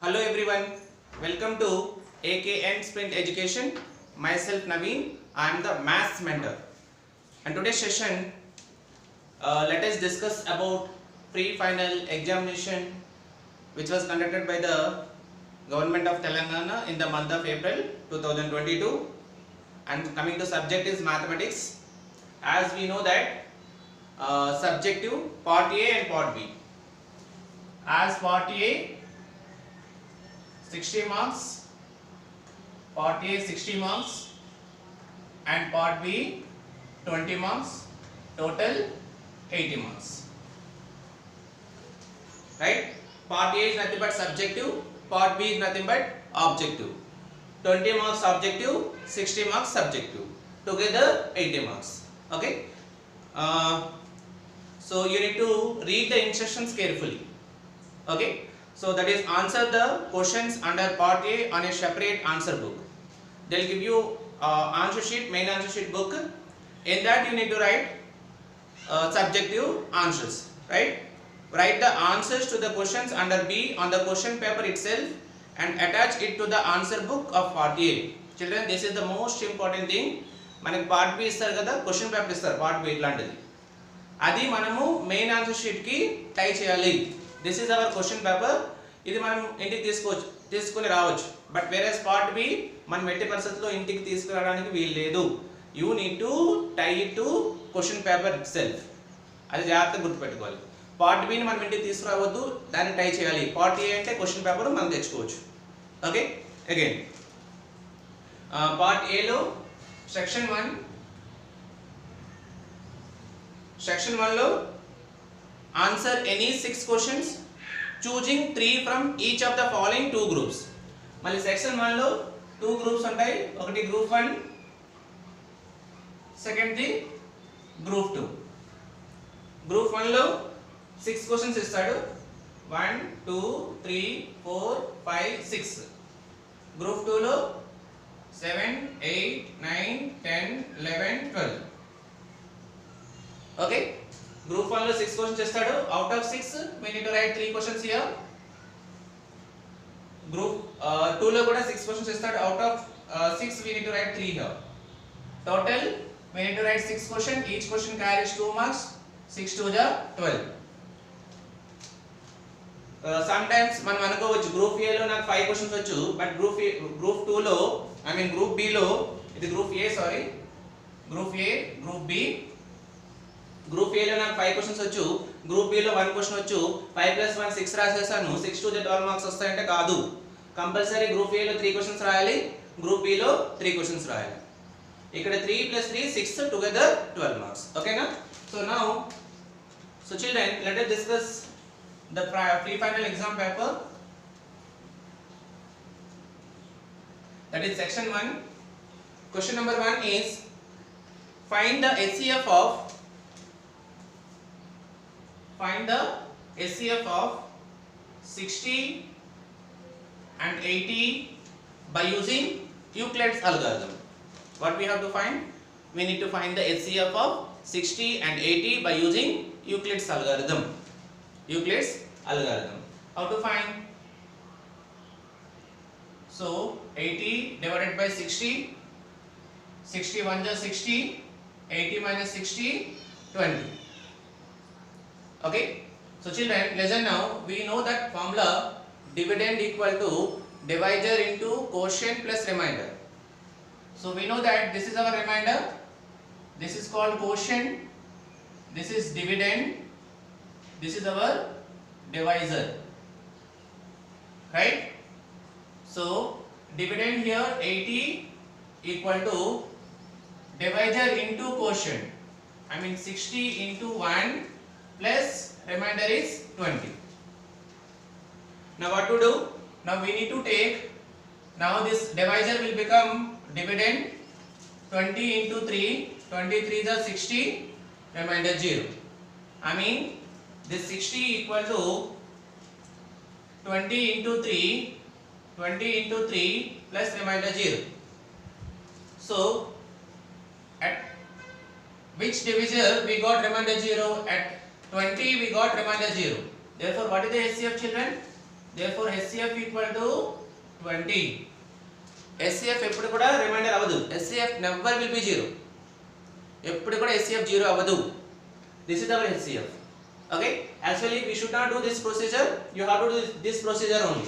Hello everyone, welcome to AKN Sprint Education. Myself Naveen, I am the maths mentor. And today's session, let us discuss about pre-final examination which was conducted by the Government of Telangana in the month of April 2022. And coming to subject is mathematics. As we know that subjective part A and part B. As part A 60 marks, part A 60 marks and part B 20 marks, total 80 marks. Right? Part A is nothing but subjective, part B is nothing but objective. 20 marks objective, 60 marks subjective. Together 80 marks. Okay? So you need to read the instructions carefully. Okay? So that is answer the questions under part A on a separate answer book. They will give you answer sheet, main answer sheet book. In that you need to write subjective answers. Right? Write the answers to the questions under B on the question paper itself and attach it to the answer book of part A. Children, this is the most important thing. మనకి part B ఇస్తారు కదా, question paper ఇస్తారు part B ఇట్లాంటిది. అది మనము main answer sheet కి టై చేయాలి. This is our question paper. ఇది మనం ఇంటికి తీసుకొని రావచ్చు. బట్ వేరేస్ పార్ట్ బి మనం ఎట్టి పరిస్థితుల్లో ఇంటికి తీసుకురావడానికి వీలు లేదు. You need to tie it to question paper itself. అది జాగ్రత్తగా గుర్తుపెట్టుకోవాలి. పార్ట్ బిని మనం ఇంటికి తీసుకురావద్దు, దాన్ని టై చేయాలి. పార్ట్ ఏ అంటే క్వశ్చన్ పేపర్ మనం తెచ్చుకోవచ్చు. ఓకే, అగైన్ పార్ట్ ఏలో సెక్షన్ 1 లో answer any 6 questions choosing 3 from each of the following 2 groups. మళ్ళీ సెక్షన్ 1 లో 2 గ్రూప్స్ ఉంటాయి. ఒకటి group 1, second the group 2. Group 1 లో 6 క్వశ్చన్స్ ఇస్తాడు. 1 2 3 4 5 6. గ్రూప్ 2 లో 7 8 9 10 11 12. ఓకే, గ్రూప్ 1 లో 6 క్వశ్చన్స్ ఇస్తాడు. Out of 6 we need to write 3 questions here. Group 2 లో కూడా 6 క్వశ్చన్స్ ఇస్తాడు. Out of 6 we need to write 3 here. Total we need to write 6 questions. Each question carries 2 marks. 6 2 is 12. Sometimes మనం అనుకోవచ్చు group A లో నాకు 5 questions వచ్చు, but group 2 లో group B లో ఇది group A sorry group A group B. Group A లో నాకు 5 క్వశ్చన్స్ వచ్చు, గ్రూప్ B లో 1 క్వశ్చన్ వచ్చు. 5 + 1 6 రాసేసాను. 6 2 12 మార్క్స్ వస్తాయంటే కాదు. కంపల్సరీ గ్రూప్ A లో 3 క్వశ్చన్స్ రాయాలి, గ్రూప్ B లో 3 క్వశ్చన్స్ రాయాలి. ఇక్కడ 3 + 3 6 టుగెదర్ 12 మార్క్స్. ఓకేనా? So children, let us discuss the pre-final exam paper. That is section 1. Question number 1 is find the HCF of 60 and 80 by using Euclid's algorithm. What we have to find? We need to find the HCF of 60 and 80 by using Euclid's algorithm. How to find? So 80 divided by 60. 60 1 is 60. 80 minus 60 20. Okay, so children, listen now. We know that formula dividend equal to divisor into quotient plus remainder. So we know that this is our remainder, this is called quotient, this is dividend, this is our divisor, right? So dividend here 80 equal to divisor into quotient, 60 into 1 plus remainder is 20. Now what to do? Now we need to take, now this divisor will become dividend. 20 into 3, 23 is 60, remainder 0. This 60 equal to 20 into 3 plus remainder 0. So at which divisor we got remainder 0? At 20 we got remainder 0. Therefore what is the HCF, children? therefore HCF equal to 20. HCF ఎప్పుడు కూడా reminder అవ్వదు. HCF never will be 0. ఎప్పుడు కూడా HCF 0 అవ్వదు. This is our HCF. Okay, actually we should not do this procedure, you have to do this procedure only.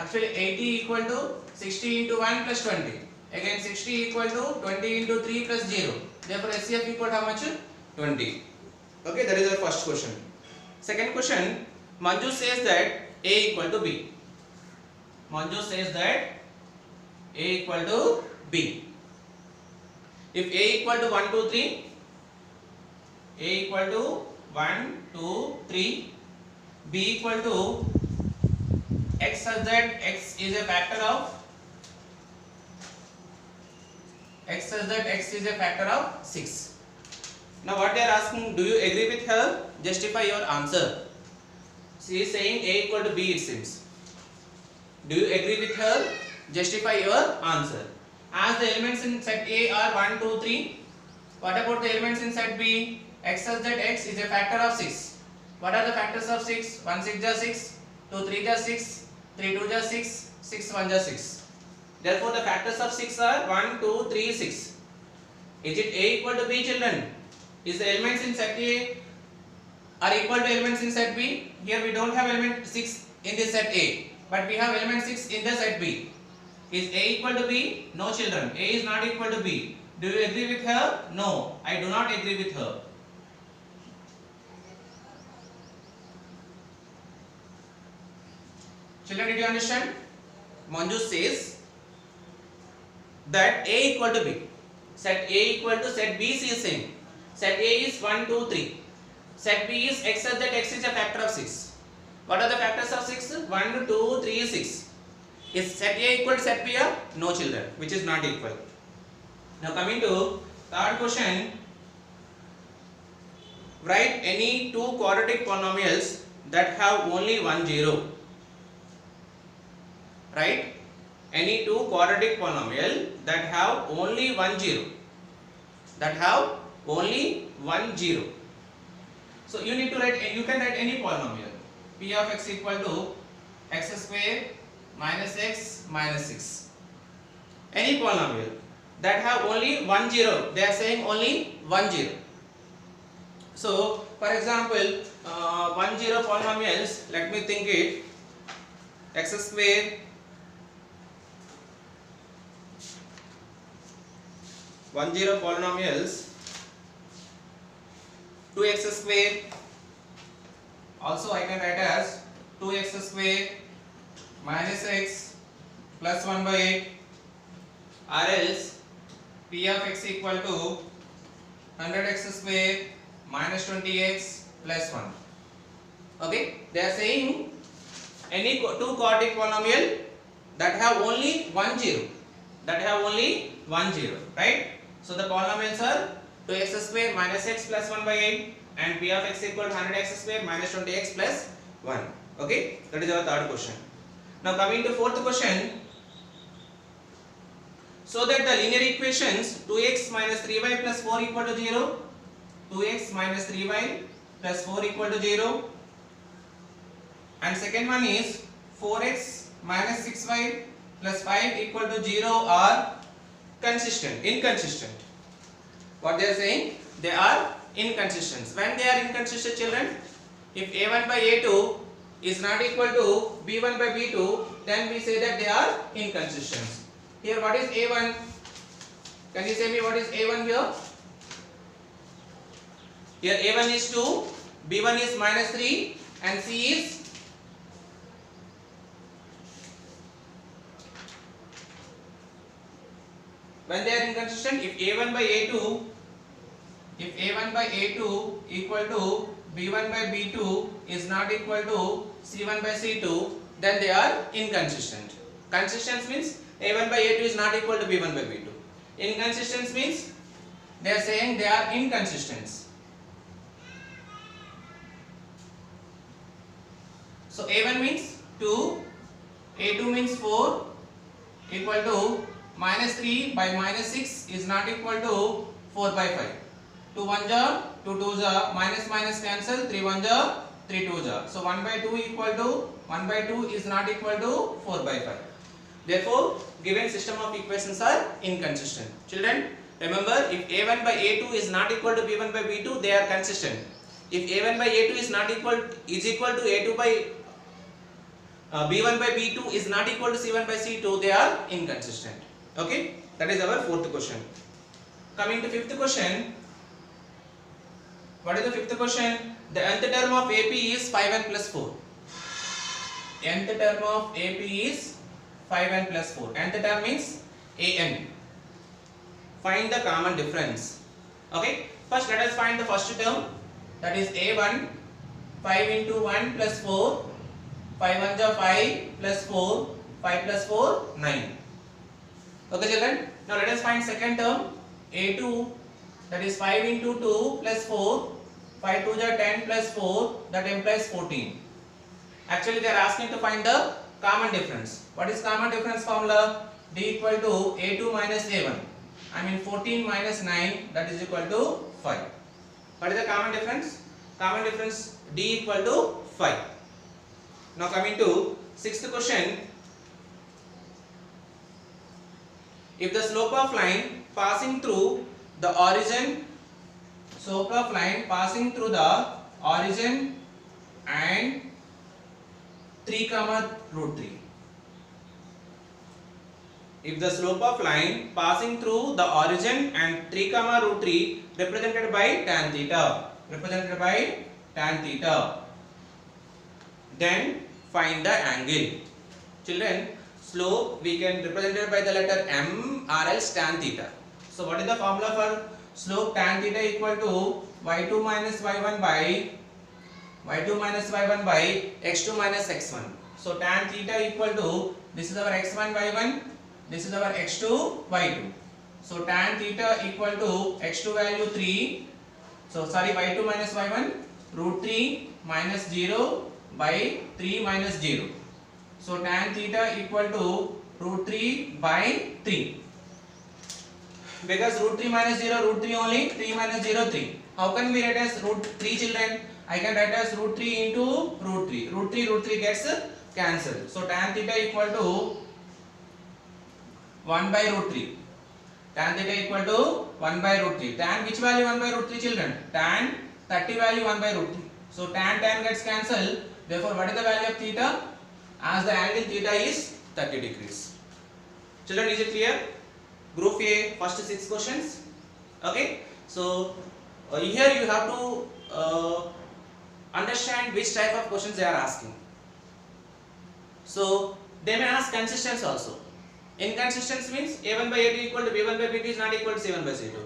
Actually 80 equal to 60 into 1 plus 20, again 60 equal to 20 into 3 plus 0, therefore HCF equal to how much? 20. Okay, that is our first question. Second question, Manju says that A equal to B. Manju says that A equal to B. If A equal to 1, 2, 3, A equal to 1, 2, 3, B equal to x such that x is a factor of of 6. Now what they are asking, do you agree with her? Justify your answer. She is saying A equal to B it seems. Do you agree with her? Justify your answer. As the elements in set A are 1, 2, 3, what about the elements in set B? X such that x is a factor of 6. What are the factors of 6? 1 6 is 6, 2 3 is 6, 3 2 is 6, 6 1 is 6. Therefore the factors of 6 are 1, 2, 3, 6. Is it A equal to B, children? Is the elements in set A are equal to elements in set B? Here we don't have element 6 in this set A, but we have element 6 in the set B. Is A equal to B? No, children. A is not equal to B. Do you agree with her? No, I do not agree with her. Children, did you understand? Manju says that A equal to B. Set A equal to set B, she is saying. Set A is 1, 2, 3. Set B is x such that x is a factor of 6. What are the factors of 6? 1, 2, 3, 6. Is set A equal to set B? No, children, which is not equal. Now coming to third question. Write any two quadratic polynomials that have only one zero. Right? Any two quadratic polynomial that have only one zero. That have only one zero. So you need to write. You can write any polynomial. P of x equal to x square minus x minus 6. Any polynomial that have only one zero. They are saying only one zero. So for example, 1 0 polynomials. Let me think it. X square. 1 0 polynomials, 2x square, also I can write as 2x square minus x plus 1 by 8, or else P of x equal to 100x square minus 20x plus 1. Okay, they are saying any two quadratic polynomial that have only one zero. That have only one zero, right? So the polynomials are 2x square minus x plus 1 by 8 and P of x equal to 100x square minus 20x plus 1. Okay, that is our third question. Now coming to fourth question. So that the linear equations 2x minus 3y plus 4 equal to 0, 2x minus 3y plus 4 equal to 0, and second one is 4x minus 6y plus 5 equal to 0 are inconsistent. What they are saying? They are inconsistent. When they are inconsistent, children, if a1 by a2 is not equal to b1 by b2, then we say that they are inconsistent. Here what is a1? Can you say me what is a1 here? Here a1 is 2, b1 is minus 3 and c is when they are inconsistent. If a1 by a2 equal to b1 by b2 is not equal to c1 by c2, then they are inconsistent. Consistent means a1 by a2 is not equal to b1 by b2. Inconsistent means they are saying they are inconsistent. So a1 means 2, a2 means 4 equal to minus 3 by minus 6 is not equal to 4 by 5. 2 1 ja, 2 2 ja, minus minus cancel, 3 1 ja, 3 2 ja. So 1 by 2 equal to 1 by 2 is not equal to 4 by 5. Therefore, given system of equations are inconsistent. Children, remember, if a1 by a2 is not equal to b1 by b2, they are consistent. If a1 by a2 is equal to a2 by b1 by b2 is not equal to c1 by c2, they are inconsistent. Okay, that is our fourth question. Coming to fifth question. What is the fifth question? The nth term of AP is 5n plus 4. Nth term of AP is 5n plus 4. Nth term means an. Find the common difference. Okay, first let us find the first term, that is a1. 5 into 1 plus 4. 5 1 ja 5 plus 4. 5 plus 4 9. Okay children, now let us find second term a2, that is 5 into 2 plus 4. 5 2 ja 10 plus 4, that implies 14. Actually they are asking to find the common difference. What is common difference formula? D equal to a2 minus a1. I mean 14 minus 9, that is equal to 5. What is the common difference? Common difference D equal to 5. Now coming to sixth question. If the slope of line passing through the origin, slope of line passing through the origin and 3 comma root 3. If the slope of line passing through the origin and 3 comma root 3 represented by tan theta, then find the angle. Children, slope we can represent it by the letter m or else tan theta. So what is the formula for slope? Tan theta equal to y2 minus y1 by x2 minus x1. So tan theta equal to, this is our x1 y1, this is our x2 y2. So tan theta equal to x2 value 3. So sorry, y2 minus y1 root 3 minus 0 by 3 minus 0. So tan theta equal to root 3 by 3. Because root 3 minus 0, root 3 only, 3 minus 0, 3. How can we write as root 3 children? I can write as root 3 into root 3. Root 3 gets cancelled. So tan theta equal to 1 by root 3. Tan theta equal to 1 by root 3. Tan which value 1 by root 3 children? Tan 30 value 1 by root 3. So tan gets cancelled. Therefore what is the value of theta? As the angle theta is 30 degrees. Children, is it clear? Group A, first 6 questions. Okay. So here you have to understand which type of questions they are asking. So they may ask consistency also. Inconsistency means a1 by a2 equal to b1 by b2 is not equal to c1 by c2.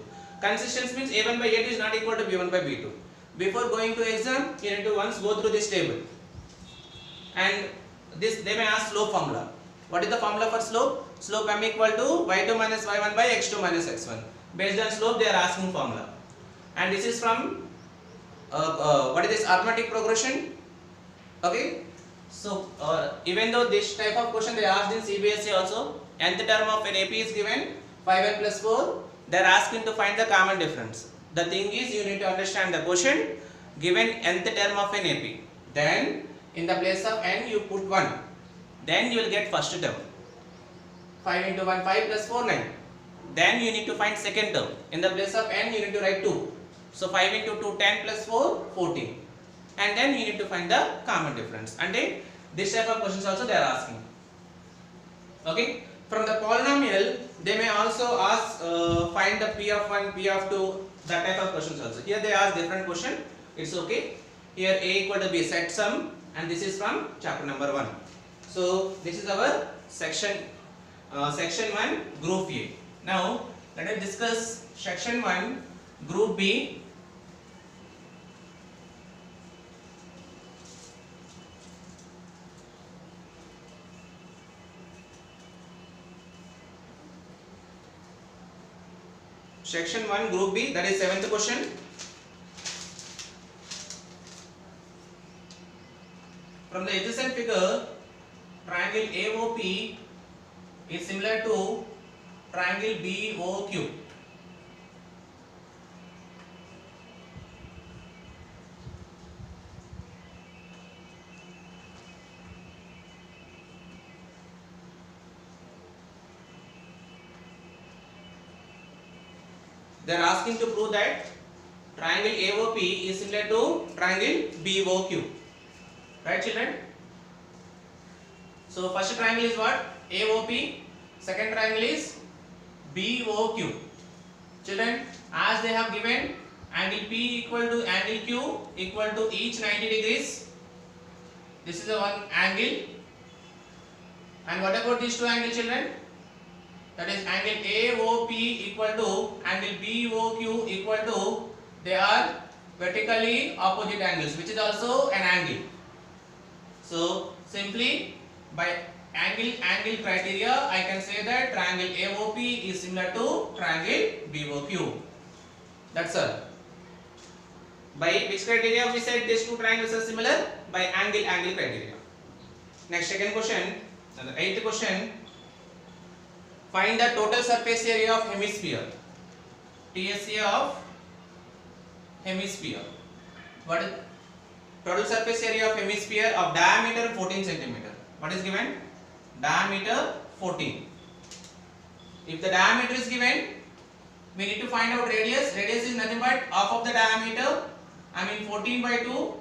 Consistency means a1 by a2 is not equal to b1 by b2. Before going to exam, you need to once go through this table. And this they may ask slope formula. What is the formula for slope? Slope m equal to y2 minus y1 by x2 minus x1. Based on slope they are asking formula. And this is from what is this, arithmetic progression. Okay. So even though this type of question they asked in CBSE also, nth term of an AP is given 5n plus 4, they are asking to find the common difference. The thing is, you need to understand the question. Given nth term of an AP, then in the place of n you put 1, then you will get first term. 5 into 1 5 plus 4 9. Then you need to find second term. In the place of n you need to write 2. So 5 into 2 10 plus 4 14. And then you need to find the common difference. And then this type of questions also they are asking. Okay. From the polynomial they may also ask find the p of 1, p of 2, that type of questions also. Here they ask different question. It's okay. Here a equal to b, set sum, and this is from chapter number 1. So this is our section 1 group A. Now let us discuss section 1 group B. Section 1 group B, that is 7th question. From the adjacent figure, triangle AOP is similar to triangle BOQ. they are asking to prove that triangle AOP is similar to triangle BOQ. Right, children? So first triangle is what? AOP. Second triangle is BOQ. Children, as they have given angle P equal to angle Q equal to each 90 degrees. This is the one angle. And what about these two angles, children? That is angle AOP equal to angle BOQ equal to, they are vertically opposite angles, which is also an angle. So simply by angle criteria, I can say that triangle AOP is similar to triangle BOQ. That's all. By which criteria we said these two triangles are similar? By angle criteria. Next, second question, and the eighth question. Find the total surface area of hemisphere. TSA of hemisphere. What is total surface area of hemisphere of diameter 14 cm? What is given? Diameter 14. If the diameter is given, we need to find out radius. Radius is nothing but half of the diameter. 14 by 2,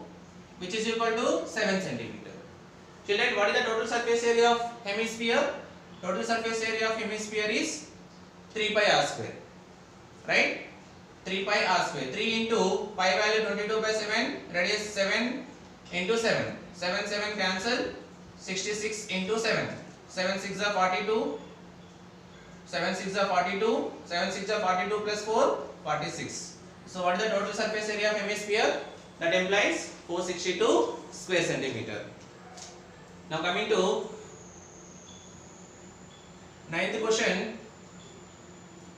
which is equal to 7 cm. Children, what is the total surface area of hemisphere? Total surface area of hemisphere is 3 pi r square. Right? 3 pi r square. 3 into pi value 22 by 7. Radius 7 into 7. 7 7 cancel. 66 into 7. 7 6 are 42. 7 6 are 42. 7 6 are 42 plus 4, 46. So what is the total surface area of hemisphere? That implies 462 square centimeter. Now coming to ninth question.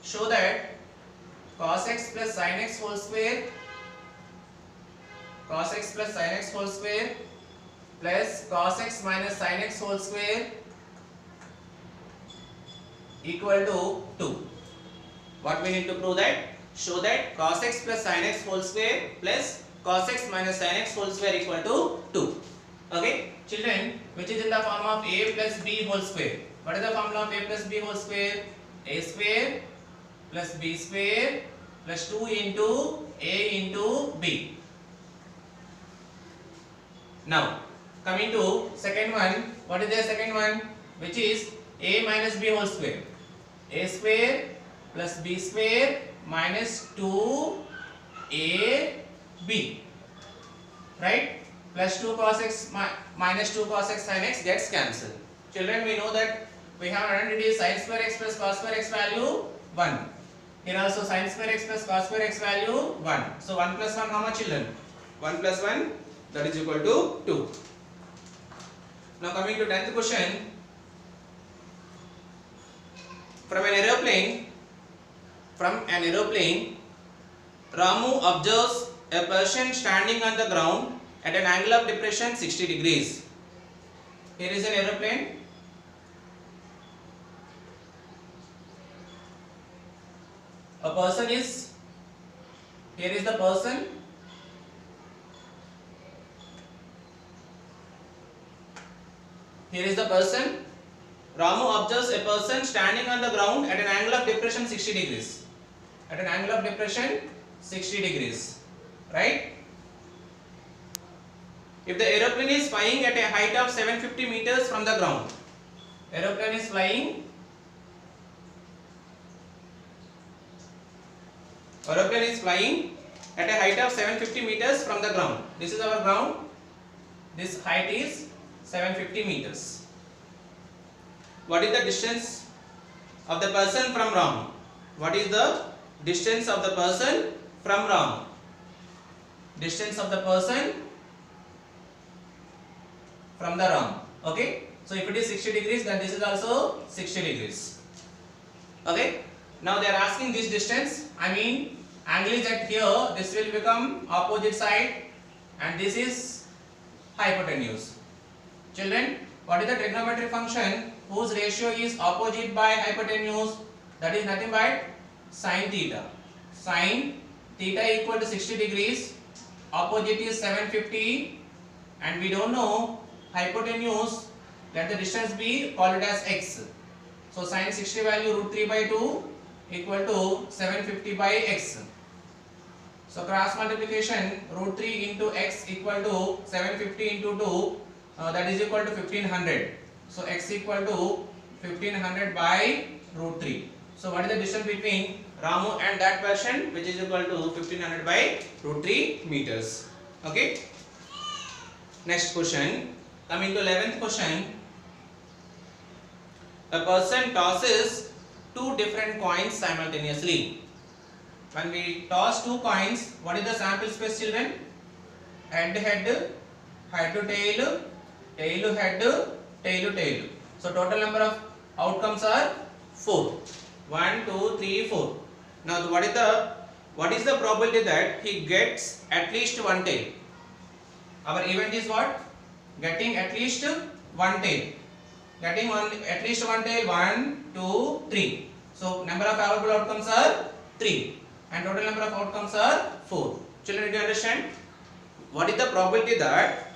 Show that cos x plus sin x whole square, cos x plus sin x whole square plus cos x minus sin x whole square equal to 2. What we need to prove that? Show that cos x plus sin x whole square plus cos x minus sin x whole square equal to 2. Okay, children, which is in the form of a plus b whole square. What is the formula of a plus b whole square? A square plus b square plus 2 into a into b. Now coming to second one. What is the second one? Which is a minus b whole square. A square plus b square minus 2ab, right? Plus 2 cos x minus 2 cos x sin x gets cancelled. Children, we know that we have identity sin square x plus cos square x value 1. Here also sin square x plus cos square x value 1. So 1 plus 1 how much, children? 1 plus 1, that is equal to 2. Now coming to 10th question. From an aeroplane, Ramu observes a person standing on the ground at an angle of depression 60 degrees. Here is an aeroplane. A person is, here is the person. Here is the person. Ramu observes a person standing on the ground at an angle of depression 60 degrees. At an angle of depression 60 degrees. Right? If the aeroplane is flying at a height of 750 meters from the ground. Aeroplane is flying. Aeroplane is flying at a height of 750 meters from the ground. This is our ground. This height is 750 meters. What is the distance of the person from Ramu? What is the distance of the person from Ramu? Distance of the person from the Ramu. Okay. So if it is 60 degrees, then this is also 60 degrees. Okay. Now they are asking this distance. Angle is at here. This will become opposite side, and this is hypotenuse. Children, what is the trigonometric function whose ratio is opposite by hypotenuse? That is nothing but sin theta. Sin theta equal to 60 degrees. Opposite is 750, and we don't know hypotenuse. Let the distance be, call it as x. So sin 60 value root 3 by 2 equal to 750 by x. So cross multiplication, root 3 into x equal to 750 into 2, that is equal to 1500. So x equal to 1500 by root 3. So what is the distance between Ramu and that person, which is equal to 1500 by root 3 meters. Okay. Next question. Coming to 11th question. A person tosses two different coins simultaneously. When we toss two coins, what is the sample space, children? Head, head, head to tail, tail to head, tail to tail. So total number of outcomes are 4. 1, 2, 3, 4. Now what is the probability that he gets at least one tail? Our event is what? Getting at least one tail. Getting at least one tail. 1, 2, 3. So number of probable outcomes are 3, and total number of outcomes are 4. Children, do you understand? What is the probability that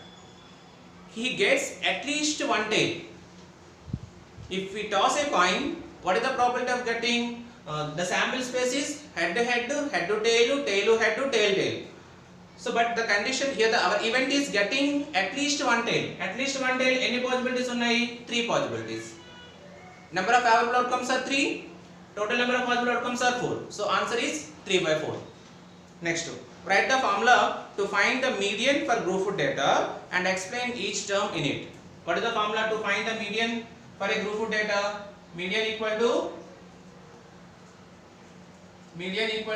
he gets at least one tail? If we toss a coin, what is the probability of getting? The sample space is head to head, head to tail, tail to head to tail tail. So, but the condition here, our event is getting at least one tail. At least one tail, any possibilities unnai? 3 possibilities. Number of probable outcomes are 3. Total number of possible outcomes are 4. So, answer is 3 by 4. Next, write the formula to find the median for group food data and explain each term in it. What is the formula to find the median for a group food data? Median equal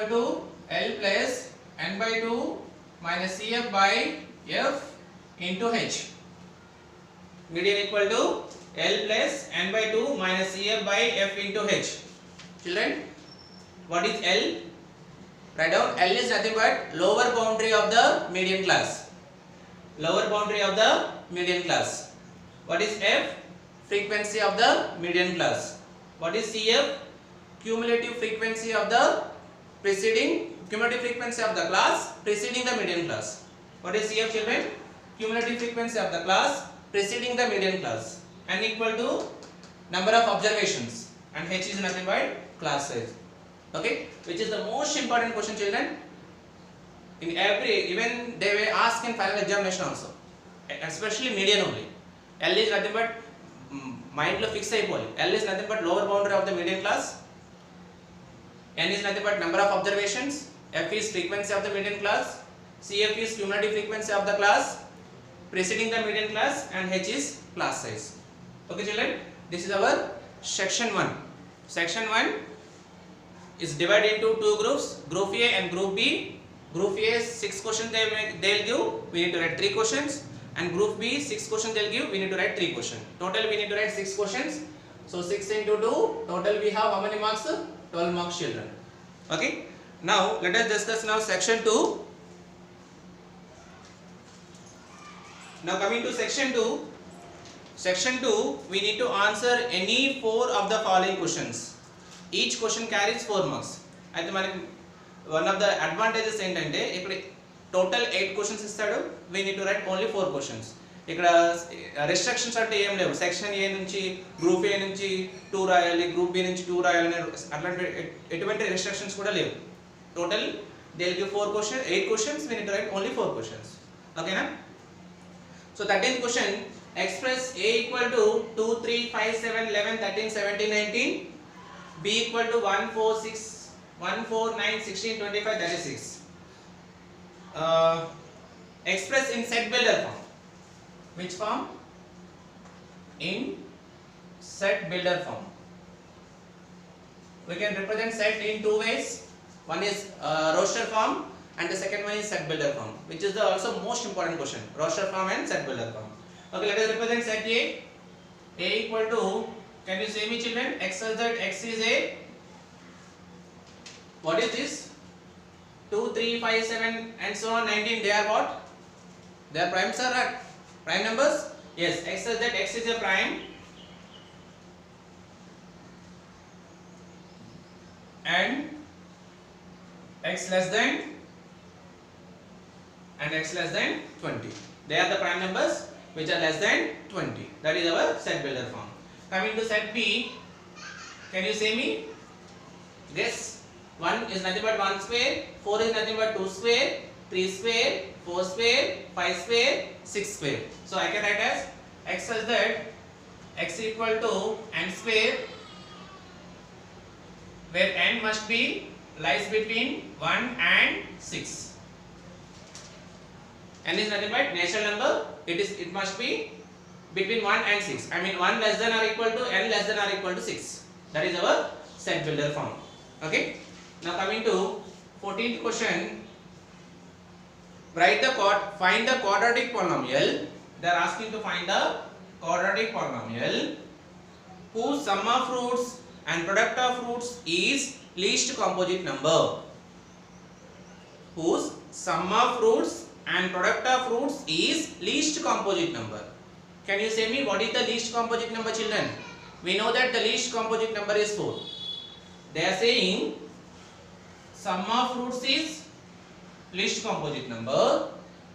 to L plus n by 2 minus CF by F into H. Median equal to L plus n by 2 minus CF by F into H. Children, what is L? Write down. L is nothing but lower boundary of the median class. Lower boundary of the median class. What is F? Frequency of the median class. What is CF? Cumulative frequency of the frequency of the class preceding the median class. What is CF, children? Cumulative frequency of the class preceding the median class. N equal to number of observations, and H is nothing but class size. Okay, which is the most important question, children. In every, even they will ask in final examination also, especially median only. L is nothing but mind lo fix ayipoli. L is nothing but lower boundary of the median class. N is nothing but number of observations. F is frequency of the median class. CF is cumulative frequency of the class preceding the median class, and H is class size. Okay, children, this is our section 1. Section 1 is divided into two groups, group A and group B. Group A 6 questions they will give, we need to write 3 questions, and group B 6 questions they will give, we need to write 3 questions. Total we need to write 6 questions. So 6 into 2, total we have how many marks? 12 marks, children. Okay. Now let us discuss now section 2. Now coming to section 2. Section 2, we need to answer any 4 of the following questions. Each question carries 4 marks. అయితే మనకి one of the advantages ఏంటంటే ఇక్కడ total 8 questions ఇస్తాడు, we need to write only 4 questions. ఇక్కడ restrictions అంటే ఏం లేవు. Section ఏ నుంచి గ్రూప్ ఏ నుంచి 2 రాయాలి, గ్రూప్ బి నుంచి 2 రాయాలి అనే అట్లాంటి ఎటువంటి రెస్ట్రిక్షన్స్ కూడా లేవు. Total they will give 4 questions, 8 questions, we need to write only 4 questions. ఓకేనా? So 13th question, express A equal to 2, 3, 5, 7, 11, 13, 17, 19, B equal to 1, 4, 6, 1, 4, 9, 16, 25, 36. Express in set builder form. Which form? In set builder form. We can represent set in 2 ways. One is roster form, and the second one is set builder form, which is the also most important question. Roster form and set builder form. Okay, let us represent set A. A equal to, can you say me, children? X such that X is A. What is this? 2, 3, 5, 7 and so on 19. They are what? They are primes or not? Prime numbers? Yes. X such that X is a prime and X less than and X less than 20. They are the prime numbers which are less than 20. That is our set builder form. Coming to set B, can you say me? Guess. 1 is nothing but 1 square, 4 is nothing but 2 square, 3 square, 4 square, 5 square, 6 square. So I can write as x such that x equal to n square, where n must be lies between 1 and 6. N is nothing but natural number. It must be between 1 and 6. I mean 1 less than or equal to n less than or equal to 6. That is our set builder form. Okay. Now coming to 14th question. Find the quadratic polynomial. They are asking to find the quadratic polynomial whose sum of roots and product of roots is least composite number. Whose sum of roots and product of roots is least composite number. Can you say me what is the least composite number, children? We know that the least composite number is 4. They are saying sum of roots is least composite number,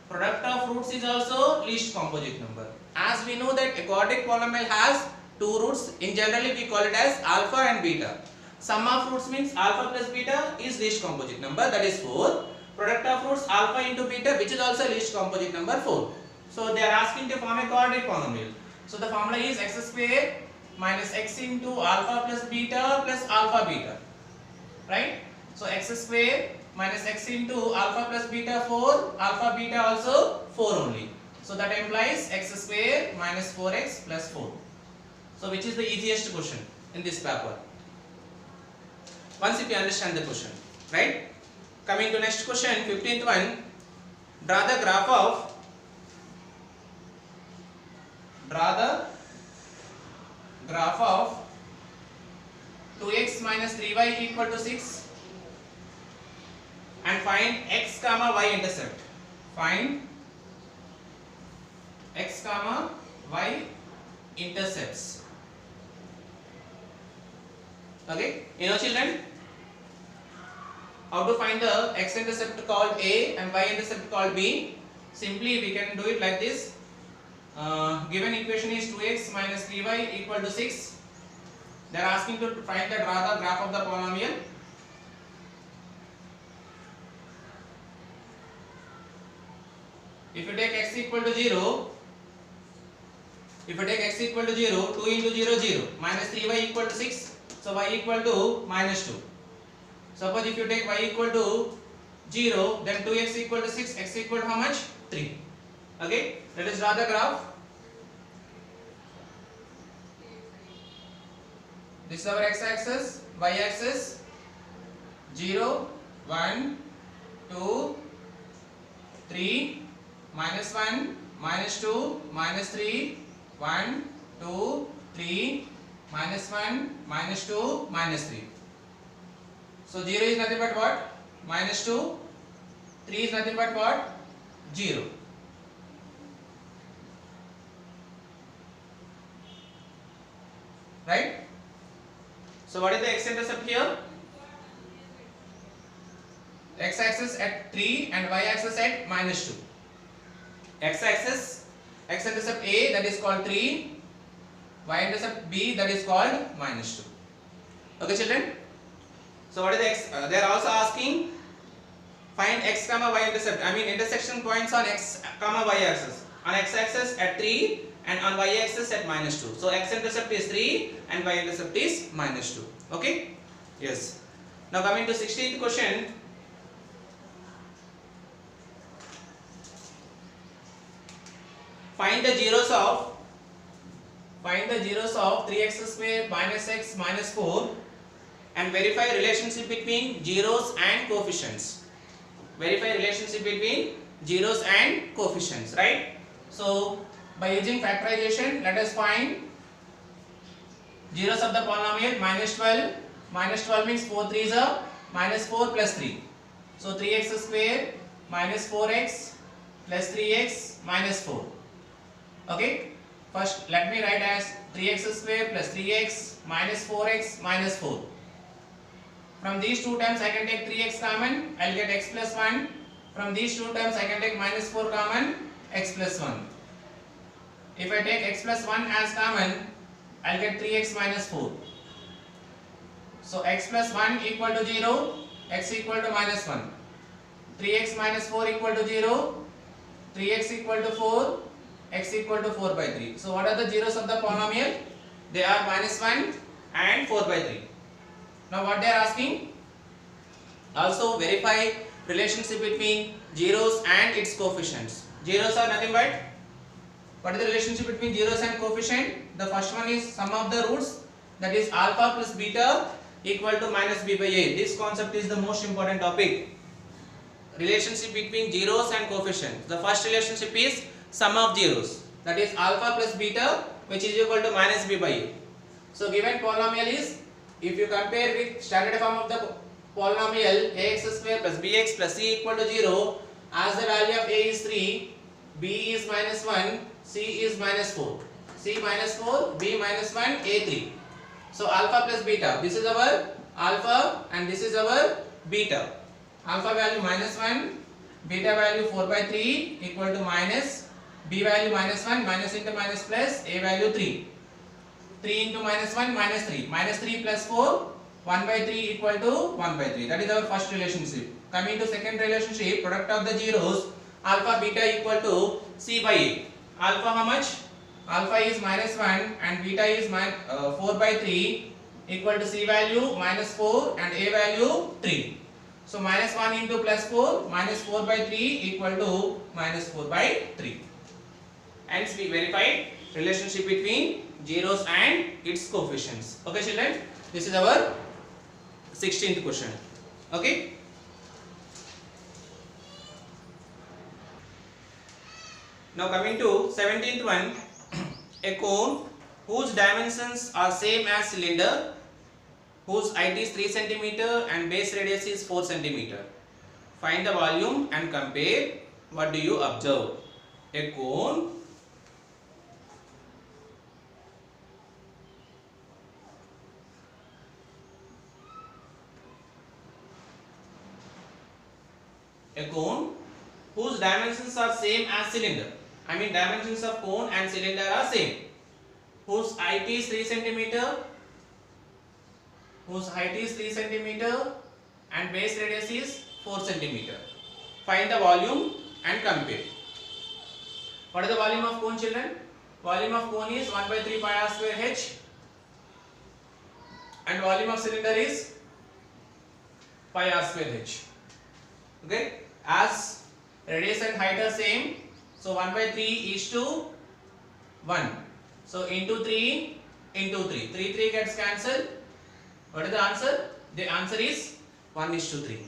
product of roots is also least composite number. As we know that a quadratic polynomial has two roots, in generally we call it as alpha and beta. Sum of roots means alpha plus beta is least composite number, that is 4. Product of roots alpha into beta, which is also least composite number, 4. So they are asking to form a quadratic polynomial. So the formula is x square minus x into alpha plus alpha beta, right? So x square minus x into alpha plus beta 4, alpha beta also 4 only. So that implies x square minus 4x plus 4. So which is the easiest question in this paper? Once if you understand the question, right? Coming to next question, 15th one. Draw the graph of 2x minus 3y equal to 6 and find x comma y intercept. Find x comma y intercepts. Okay, you know children how to find the x intercept called A and y intercept called B? Simply we can do it like this. Given equation is 2x minus 3y equal to 6. They are asking to find the graph of the polynomial. If you take x equal to 0, 2 into 0, 0, minus 3y equal to 6, so y equal to minus 2. Suppose if you take y equal to 0, then 2x equal to 6, x equal to how much? 3. Okay, let us draw the graph. This is our x-axis, y-axis, 0, 1, 2, 3, minus 1, minus 2, minus 3, 1, 2, 3, minus 1, minus 2, minus 3. So 0 is nothing but what? Minus 2, 3 is nothing but what? 0. Right? So what is the x-intercept here? X-axis at 3 and y-axis at minus 2. X-axis, x-intercept A, that is called 3, y-intercept B, that is called minus 2. Okay children? So what is the x? They are also asking find x comma y intercept. I mean intersection points on x comma y axis. On x-axis at 3 and on y-axis at minus 2. So x-intercept is 3 and y-intercept is minus 2. Okay? Yes. Now coming to 16th question. Find the zeros of 3x square minus x minus 4 and verify relationship between zeros and coefficients. Verify relationship between zeros and coefficients, right? So by using factorization, let us find zeros of the polynomial. Minus 12. Minus 12 means 4 3s are minus 4 plus 3. So 3x square minus 4x plus 3x minus 4. Okay. First let me write as 3x square plus 3x minus 4x minus 4. From these two terms I can take 3x common, I will get x plus 1. From these two terms I can take minus 4 common, x plus 1. If I take x plus 1 as common, I will get 3x minus 4. So x plus 1 equal to 0, x equal to minus 1. 3x minus 4 equal to 0, 3x equal to 4, x equal to 4 by 3. So what are the zeros of the polynomial? They are minus 1 and 4 by 3. Now what they are asking? Also verify relationship between zeros and its coefficients. Zeros are nothing but, what is the relationship between zeros and coefficient? The first one is sum of the roots, that is alpha plus beta equal to minus b by a. This concept is the most important topic. Relationship between zeros and coefficients. The first relationship is sum of zeros, that is alpha plus beta, which is equal to minus b by a. So given polynomial is, if you compare with standard form of the polynomial ax square plus bx plus c equal to 0, as the value of a is 3, b is minus 1, c is minus 4, c minus 4, b minus 1, a 3. So alpha plus beta, this is our alpha and this is our beta. Alpha value minus 1, beta value 4 by 3 equal to minus, b value minus 1, minus into minus plus, a value 3. 3 into minus 1, minus 3. Minus 3 plus 4, 1 by 3 equal to 1 by 3. That is our first relationship. Coming to second relationship, product of the zeros, alpha beta equal to c by a. Alpha how much? Alpha is minus 1 and beta is 4 by 3 equal to c value minus 4 and a value 3. So minus 1 into plus 4, minus 4 by 3 equal to minus 4 by 3. Hence we verified relationship between zeros and its coefficients. Okay children, this is our 16th question. Okay. Now coming to 17th one, a cone whose dimensions are same as cylinder, whose height is 3 cm and base radius is 4 cm. Find the volume and compare. What do you observe? A cone whose dimensions are same as cylinder. I mean dimensions of cone and cylinder are same. Whose height is 3 cm, and base radius is 4 cm. Find the volume and compare. What is the volume of cone children? Volume of cone is 1 by 3 pi r square h and volume of cylinder is pi r square h. Okay, as radius and height are same, so 1 by 3 is to 1. So into 3 into 3. 3 gets cancelled. What is the answer? The answer is 1:3.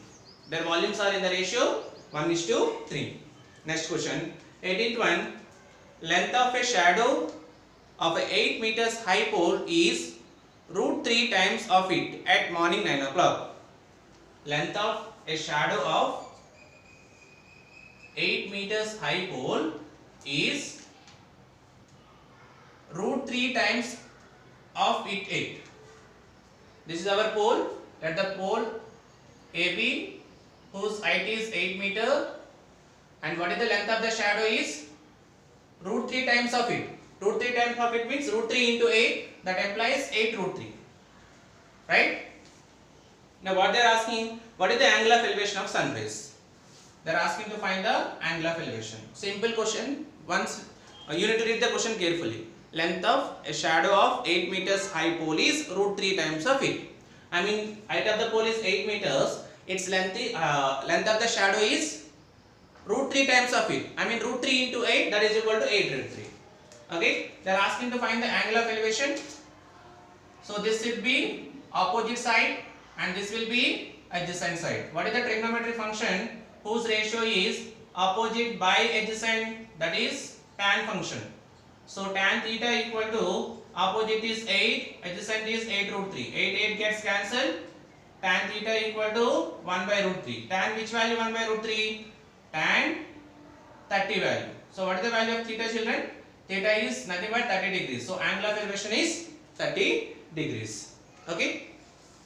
Their volumes are in the ratio 1:3. Next question, 18th one. Length of a shadow of a 8 meters high pole is √3 times of it at morning 9 o'clock. Length of a shadow of 8 meters high pole is √3 times of it 8. This is our pole. Let the pole AB, whose height is 8 meter, and what is the length of the shadow is √3 times of it. √3 times of it means √3 into 8, that implies 8√3. Right? Now what they are asking, what is the angle of elevation of sun rays? They are asking to find the angle of elevation. Simple question. Once you need to read the question carefully. Length of a shadow of 8 meters high pole is √3 times of it. I mean height of the pole is 8 meters. Its length of the shadow is √3 times of it. I mean √3 into 8, that is equal to 8√3. Okay. They are asking to find the angle of elevation. So this should be opposite side and this will be adjacent side. What is the trigonometric function whose ratio is opposite by adjacent, that is tan function? So tan theta equal to opposite is 8, adjacent is 8√3. 8 gets cancelled. Tan theta equal to 1 by √3. Tan which value 1 by √3? Tan 30 value. So what is the value of theta children? Theta is nothing but 30 degrees. So angle of elevation is 30 degrees. Okay.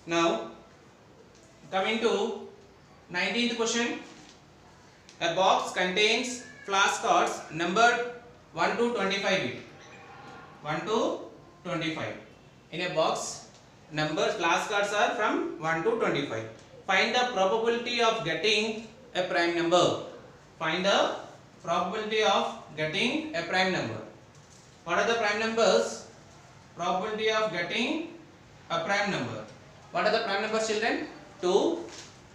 Now coming to 19th question. A box contains flashcards numbered 1 to 25 bit. 1 to 25. In a box numbers, flashcards are from 1 to 25. Find the probability of getting a prime number. Find the probability of getting a prime number. What are the prime numbers? Probability of getting a prime number. What are the prime numbers, children? 2,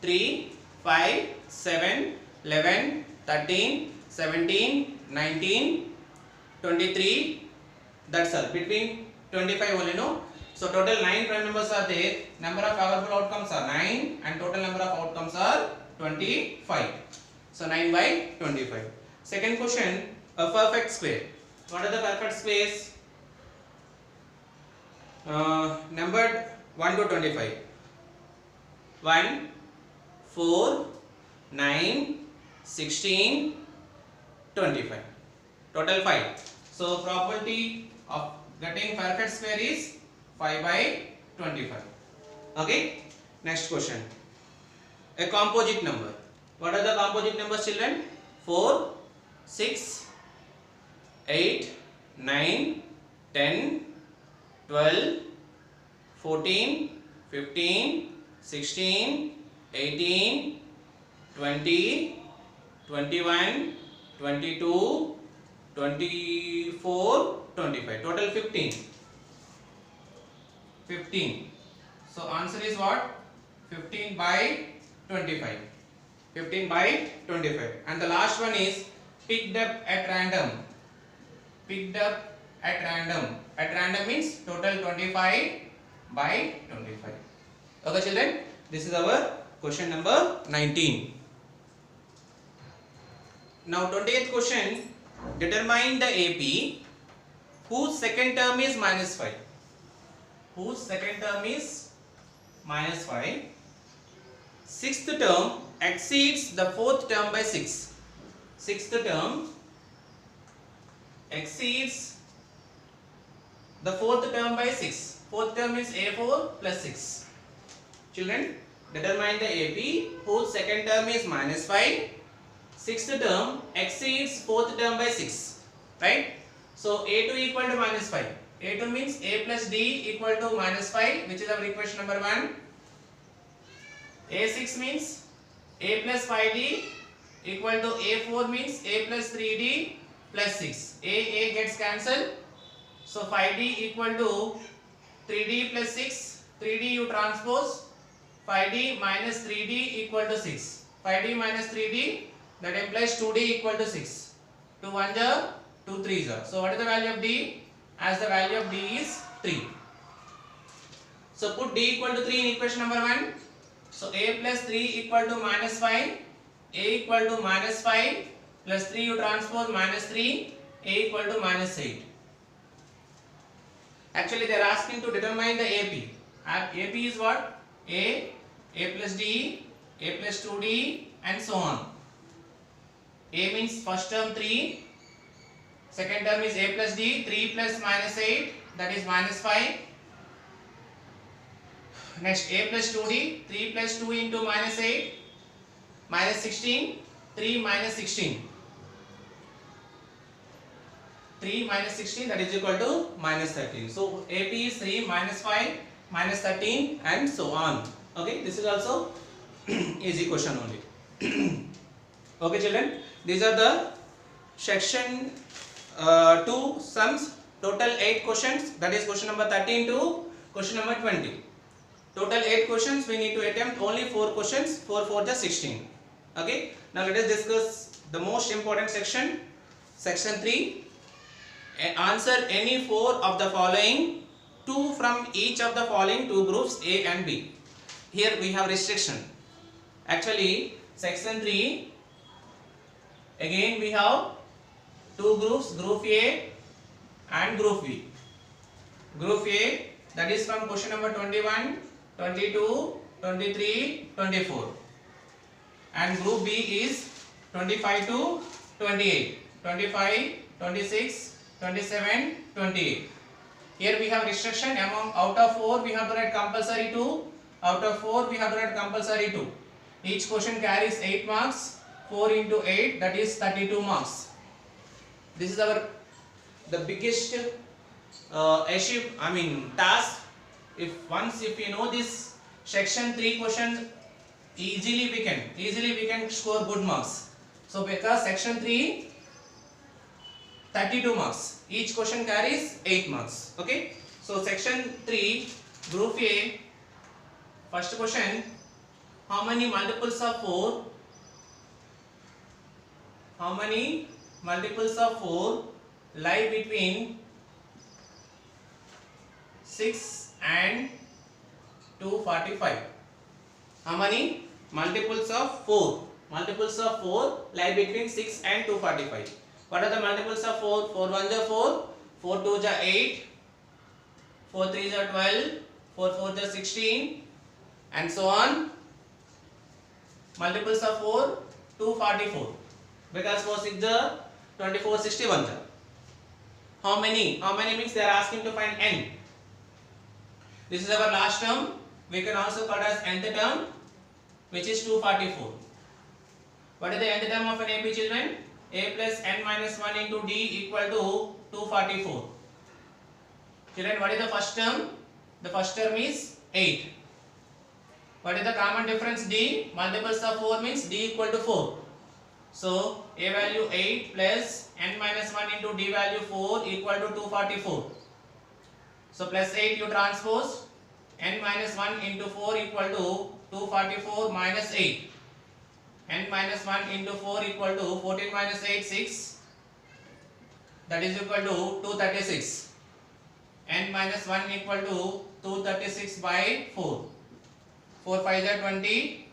3, 5, 7, 11, 13, 17, 19, 23. That's all. Between 25 only, no? So total 9 prime numbers are there. Number of powerful outcomes are 9 and total number of outcomes are 25. So 9 by 25. Second question, a perfect square. What are the perfect squares? Numbered 1 to 25. 1, 4, 9, 16, 25. Total 5. So probability of getting perfect square is 5 by 25. Okay. Next question. A composite number. What are the composite numbers, children? 4, 6, 8, 9, 10, 12, 14, 15, 16, 18, 20, 21, 22, 24, 25. Total 15. 15. So answer is what? 15 by 25. 15 by 25. And the last one is picked up at random. Picked up at random. At random means total 25 by 25. Okay, children, this is our question number 19. Now 20th question, determine the AP whose second term is minus 5. Whose second term is minus 5. Sixth term exceeds the fourth term by 6. Sixth term exceeds the fourth term by 6. Fourth term is A4 plus 6. Children, determine the AP whose second term is minus 5. Sixth term exceeds fourth term by 6. Right? So A2 equal to minus 5. A2 means A plus D equal to minus 5, which is our equation number 1. A6 means A plus 5D equal to A4 means A plus 3D plus 6. A gets cancelled. So 5D equal to 3D plus 6. 3D you transpose. 5D minus 3D equal to 6. 5D minus 3D, that implies 2D equal to 6. 2 1s are 2 3s are. So what is the value of D? As the value of D is 3. So put D equal to 3 in equation number 1. So A plus 3 equal to minus 5. A equal to minus 5 plus 3 you transpose minus 3. A equal to minus 8. Actually they are asking to determine the AP. AP is what? A plus D, A plus 2D and so on. A means first term 3. Second term is A plus D, 3 plus minus 8, that is minus 5. Next A plus 2D, 3 plus 2 into minus 8, minus 16, 3 minus 16. 3 minus 16, that is equal to minus 13. So AP is 3 minus 5 minus 13 and so on. Okay, this is also easy question only. Okay children, these are the section 2 sums, total 8 questions, that is question number 13 to question number 20. Total 8 questions, we need to attempt only 4 questions, 4 for the 16. Okay, now let us discuss the most important section, section 3. Answer any 4 of the following, 2 from each of the following 2 groups A and B. Here we have restriction. Actually section 3, again we have 2 groups, group A and group B. Group A, that is from question number 21, 22, 23, 24. And group B is 25 to 28, 25, 26, 27, 28. Here we have restriction, among out of 4 we have to write compulsory 2, out of 4 we have to write compulsory 2. Each question carries 8 marks, 4 into 8, that is 32 marks. This is the biggest task if you know this section 3 questions, easily we can score good marks. So because section 3 32 marks, each question carries 8 marks. Okay, so section 3 group A, first question, how many multiples of 4 lie between 6 and 245? How many multiples of 4 lie between 6 and 245? What are the multiples of 4? 4 1 are 4, 4 2 are 8, 4 3 are 12, 4 4 are 16, and so on. Multiples of 4, 244, because 4 6 are 24, 61. How many means they are asking to find n. This is our last term. We can also call as nth term, which is 244. What is the nth term of an AP, children? A plus n minus 1 into d equal to 244. Children, what is the first term? The first term is 8. What is the common difference? D. Multiples of 4 means d equal to 4. So a value 8 plus n minus 1 into d value 4 equal to 244. So plus 8 you transpose, n minus 1 into 4 equal to 244 minus 8. n minus 1 into 4 equal to 14 minus 8, 6. That is equal to 236. n minus 1 equal to 236 by 4. 4 5 are 20.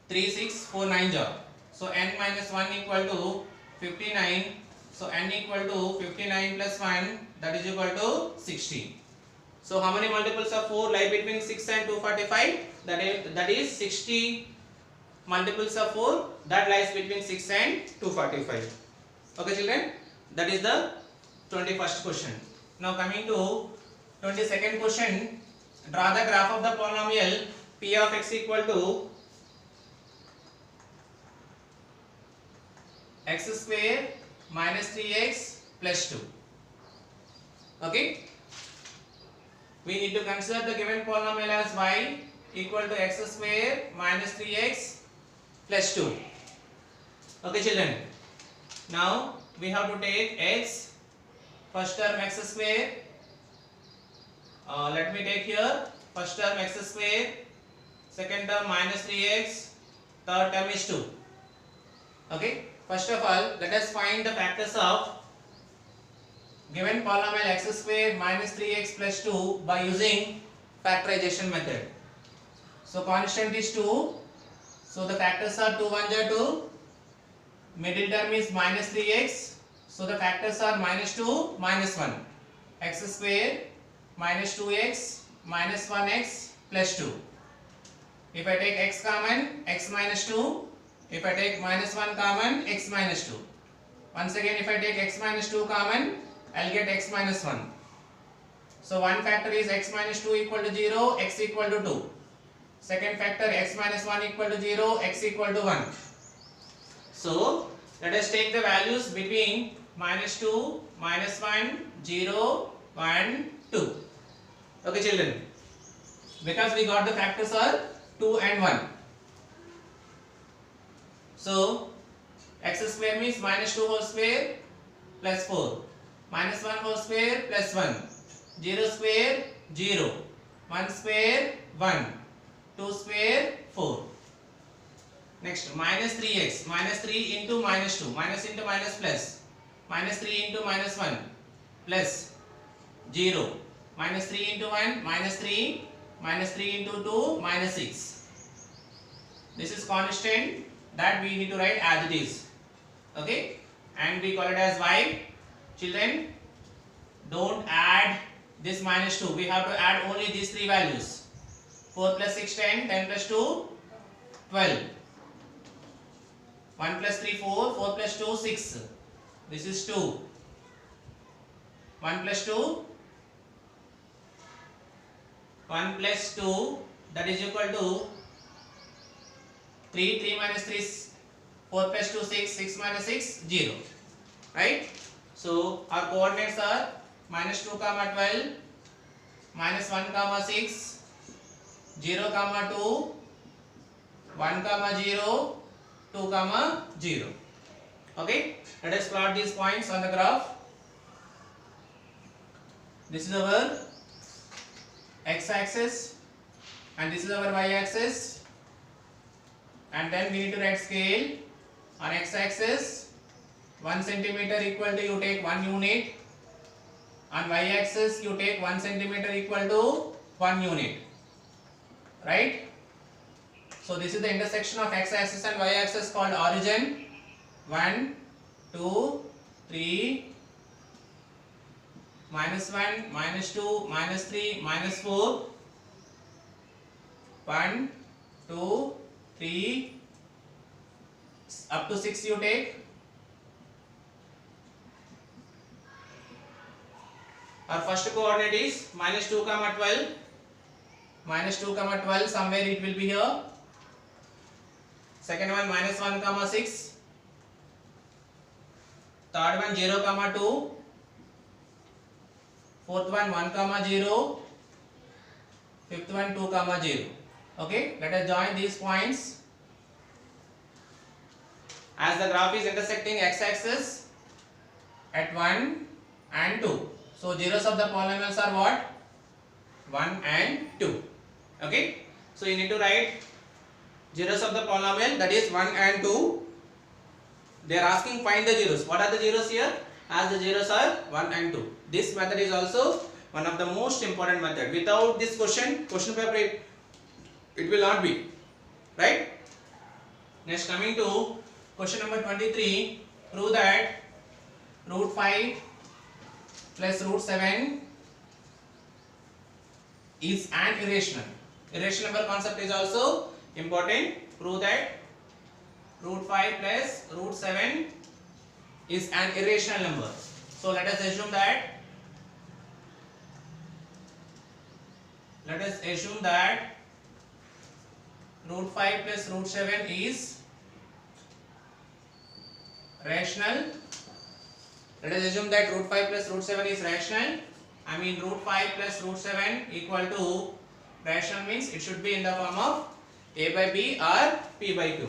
3 6 4 9 are. So n minus 1 equal to 59. So n equal to 59 plus 1, that is equal to 60. So how many multiples of 4 lie between 6 and 245? That is 60 multiples of 4 that lies between 6 and 245. Okay children, that is the 21st question. Now coming to 22nd question, draw the graph of the polynomial p of x equal to x square minus 3x plus 2. Okay, we need to consider the given polynomial as y equal to x square minus 3x plus 2. Okay children, now we have to take x, first term x square, let me take here first term x square, second term minus 3x, third term is 2. Okay, first of all let us find the factors of given polynomial x square minus 3x plus 2 by using factorization method. So constant is 2, so the factors are 2 1 are 2, middle term is minus 3x, so the factors are minus 2 minus 1, x square minus 2x minus 1x plus 2. If I take x common, x minus 2. If I take minus 1 common, x minus 2. Once again if I take x minus 2 common, I will get x minus 1. So one factor is x minus 2 equal to 0, x equal to 2. Second factor x minus 1 equal to 0, x equal to 1. So let us take the values between minus 2, minus 1, 0, 1, 2. Okay children, because we got the factors are 2 and 1. So x square means minus 2 whole square plus 4, minus 1 whole square plus 1, 0 square 0, 1 square 1, 2 square 4. Next minus 3x, minus 3 into minus 2, minus into minus plus, minus 3 into minus 1 plus 0, minus 3 into 1 minus 3, minus 3 into 2 minus 6. This is constant that we need to write as it is. Okay, and we call it as y. Children, don't add this minus 2, we have to add only these three values. 4 plus 6 10, 10 plus 2 12, 1 plus 3 4, 4 plus 2 6, this is 2, 1 plus 2, 1 plus 2, that is equal to 3, 3 minus 3 is 4 plus 2 6, 6 minus 6 0, right? So our coordinates are minus 2 comma 12, minus 1 comma 6, 0 comma 2, 1 comma 0, 2 comma 0. Okay, let us plot these points on the graph. This is our x-axis and this is our y-axis, and then we need to write scale. On x-axis 1 centimeter equal to, you take 1 unit. On y-axis you take 1 centimeter equal to 1 unit, right? So this is the intersection of x-axis and y-axis called origin. 1, 2, 3, minus 1, minus 2, minus 3, minus 4. 1, 2, 3, up to 6 you take. Our first coordinate is minus 2 comma 12. Minus 2 comma 12, somewhere it will be here. Second one minus 1 comma 6. Third one 0 comma 2. Fourth one 1 comma 0. Fifth one 2 comma 0. Okay, let us join these points. As the graph is intersecting x-axis at 1 and 2. So zeros of the polynomials are what? 1 and 2. Okay, so you need to write zeros of the polynomial, that is 1 and 2. They are asking find the zeros. What are the zeros here? As the zeros are 1 and 2. This method is also one of the most important method. Without this question paper it will not be, right? Next, coming to question number 23. Prove that root 5 plus root 7 is an irrational. Irrational number concept is also important. Prove that root 5 plus root 7 is an irrational number. So let us assume that root 5 plus root 7 is rational. Let us assume that root 5 plus root 7 is rational. I mean root 5 plus root 7 equal to, rational means it should be in the form of a by b or p by q.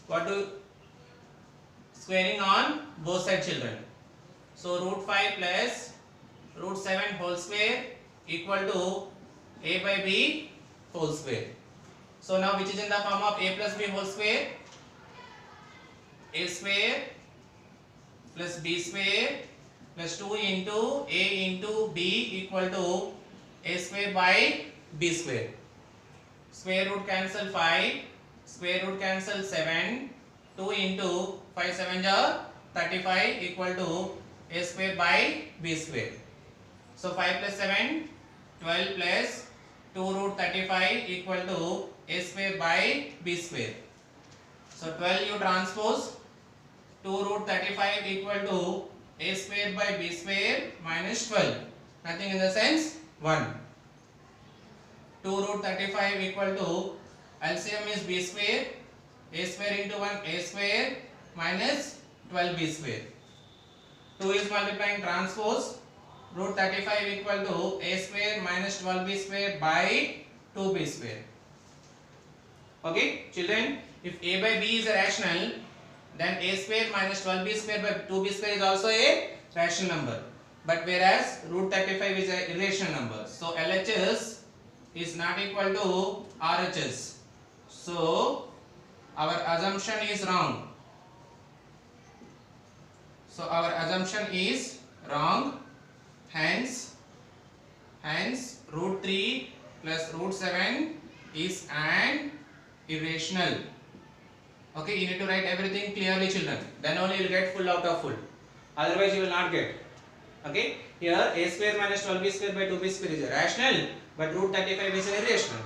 What to squaring on both side, children. So root 5 plus root 7 whole square equal to a by b whole square. So now which is in the form of a plus b whole square? A square plus b square plus 2 into a into b equal to a square by b square. Square root cancel 5, square root cancel 7, 2 into 5 7 are 35 equal to a square by b square. So 5 plus 7, 12 plus 2 root 35 equal to a square by b square. So 12 you transpose, 2 root 35 equal to a square by b square minus 12. Nothing in the sense 1. 2 root 35 equal to LCM is b square. A square into 1 a square minus 12b square. 2 is multiplying transpose. Root 35 equal to a square minus 12b square by 2b square. Okay, children, if a by b is a rational, then a square minus 12b square by 2b square is also a rational number. But whereas root 35 is an irrational number. So LHS is not equal to RHS. So our assumption is wrong. Hence root 3 plus root 7 is an irrational. Okay, you need to write everything clearly, children. Then only you will get full out of full. Otherwise you will not get. Okay, here a square minus 12b square by 2b square is a rational, but root 35 is an irrational.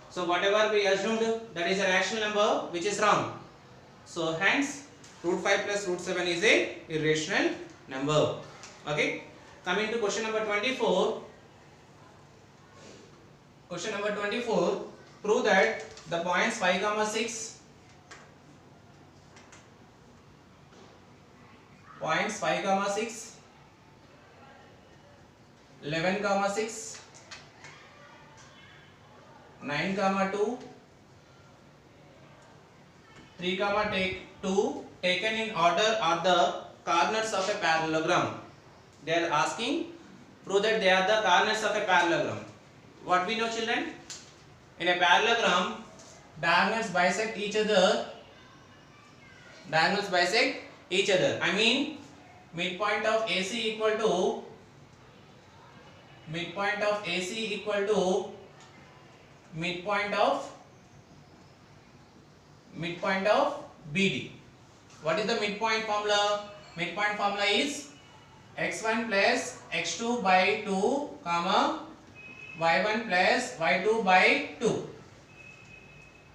So whatever we assumed, that is a rational number, which is wrong. So hence root 5 plus root 7 is a irrational number. Okay, coming to question number 24. Question number 24. Prove that the points 5, 6 points 5, 6 11 comma 6, 9 comma 2, 3 comma take 2 taken in order are the corners of a parallelogram. They are asking prove that they are the corners of a parallelogram. What we know, children? In a parallelogram, diagonals bisect each other. Diagonals bisect each other. I mean, midpoint of AC equal to midpoint of BD. What is the midpoint formula? Midpoint formula is x1 plus x2 by 2 comma y1 plus y2 by 2.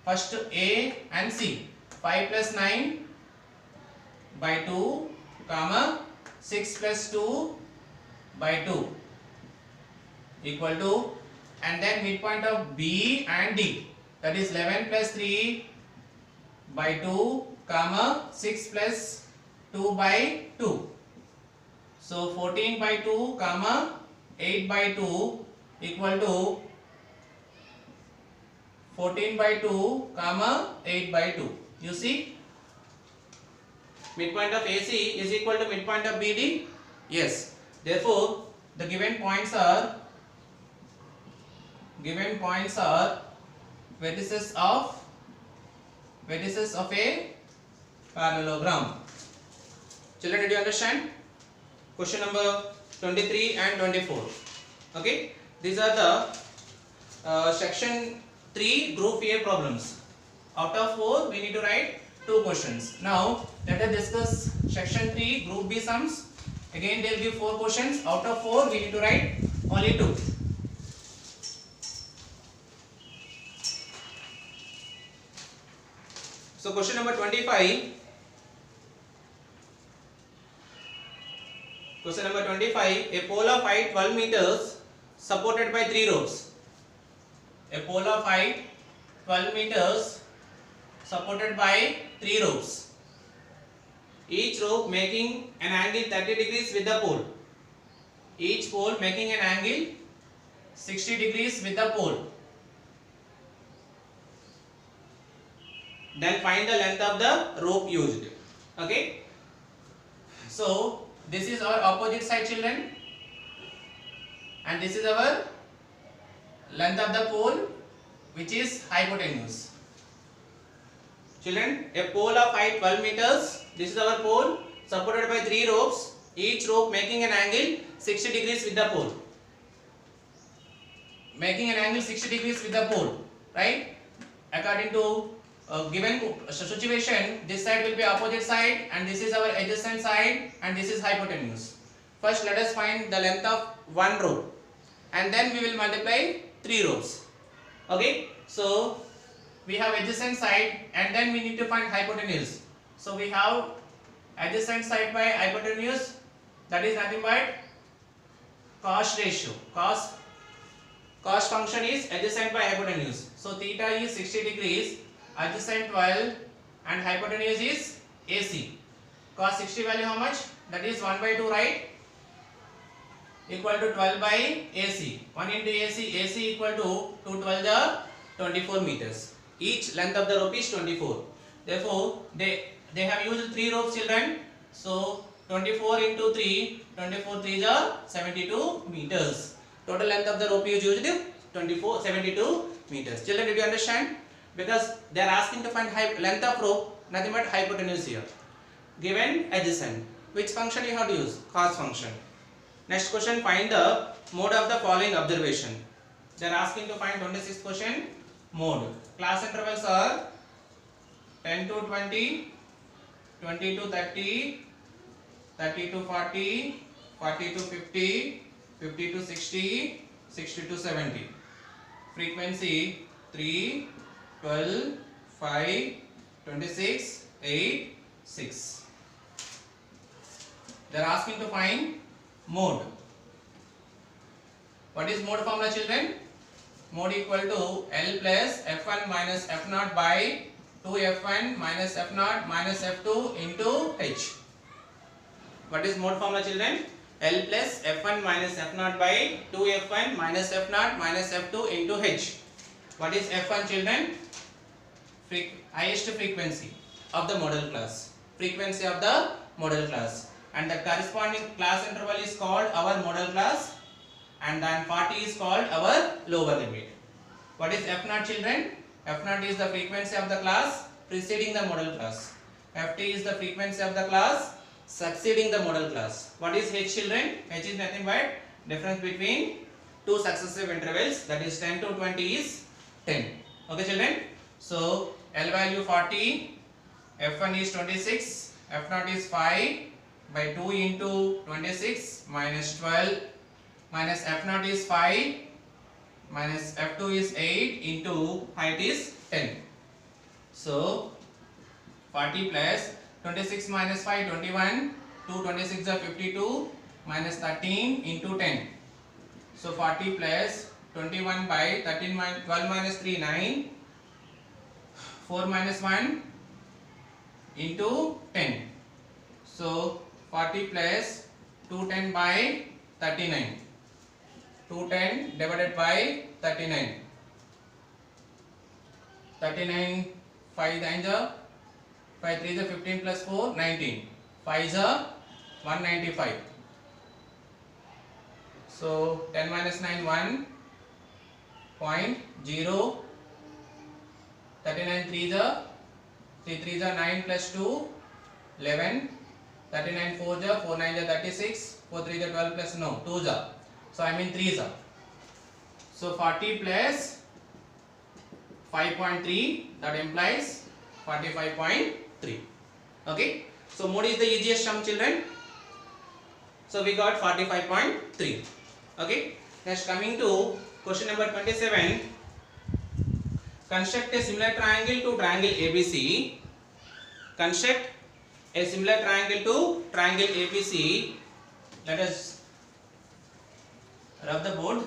First A and C. 5 plus 9 by 2 comma 6 plus 2 by 2 equal to, and then midpoint of B and D, that is 11 plus 3 by 2 comma 6 plus 2 by 2. So 14 by 2 comma 8 by 2 equal to 14 by 2 comma 8 by 2. You see, midpoint of AC is equal to midpoint of BD. Yes. Therefore, the given points are vertices of a parallelogram. Children, did you understand? Question number 23 and 24. Okay, these are the section 3 group A problems. Out of 4 we need to write 2 questions. Now let us discuss section 3 group B sums. Again they will give 4 questions. Out of 4 we need to write only 2. So question number 25. Question number 25. A pole of height 12 meters supported by 3 ropes. A pole of height 12 meters supported by 3 ropes. Each rope making an angle 30 degrees with the pole. Each pole making an angle 60 degrees with the pole. Then find the length of the rope used. Okay. So this is our opposite side, children, and this is our length of the pole, which is hypotenuse. Children, a pole of height 12 meters. This is our pole supported by 3 ropes. Each rope making an angle 60 degrees with the pole. Making an angle 60 degrees with the pole, right? According to given situation, this side will be opposite side, and this is our adjacent side, and this is hypotenuse. First let us find the length of one rope, and then we will multiply 3 ropes. Okay, so we have adjacent side, and then we need to find hypotenuse. So we have adjacent side by hypotenuse, that is nothing but cos ratio. Cos function is adjacent by hypotenuse. So theta is 60 degrees, adjacent 12, and hypotenuse is AC. Cos 60 value how much? That is 1 by 2, right? Equal to 12 by AC. 1 into AC. AC equal to 2 12 the 24 meters. Each length of the rope is 24. Therefore, they have used 3 ropes, children. So 24 into 3, 24 3 are 72 meters. Total length of the rope is used 72 meters. Children, did you understand? Because they are asking to find length of rope, nothing but hypotenuse here. Given adjacent, which function you have to use? Cos function. Next question, find the mode of the following observation. They are asking to find 26th question, mode. Class intervals are 10 to 20, 20 to 30, 30 to 40, 40 to 50, 50 to 60, 60 to 70. Frequency 3, 12, 5, 26, 8, 6. They are asking to find mode. What is mode formula, children? Mode equal to L plus F1 minus F0 by 2F1 minus F0 minus F2 into H. What is mode formula, children? L plus F1 minus F0 by 2F1 minus F0 minus F2 into H. What is F1 children? Highest frequency of the model class. Frequency of the model class. And the corresponding class interval is called our model class, and then 40 is called our lower limit. What is F0 children? F0 is the frequency of the class preceding the model class. Ft is the frequency of the class succeeding the model class. What is H children? H is nothing but difference between two successive intervals, that is 10 to 20 is 10. Okay children? So L value 40, F1 is 26, F0 is 5 by 2 into 26 minus 12 minus F0 is 5 minus F2 is 8 into height is 10. So 40 plus 26 minus 5 21, 2 26 are 52 minus 13 into 10. So 40 plus 21 by 13 minus 12 minus 3 9, 4 minus 1 into 10. So 40 plus 210 by 39. 210 divided by 39. 39 5 9 5 3 is 15 plus 4 19. 5 is 195. So 10 minus 9 1.0. 39 3 is 3 3 is 9 plus 2 11. 39 4 is 4 9 is 36. 4 3 is 12 plus no 2 is. So I mean 3 is. So 40 plus 5.3, that implies 45.3. Okay. So mode is the easiest sum children. So we got 45.3. Okay. Next coming to question number 27. Construct a similar triangle to triangle ABC. Construct a similar triangle to triangle ABC. Let us rub the board.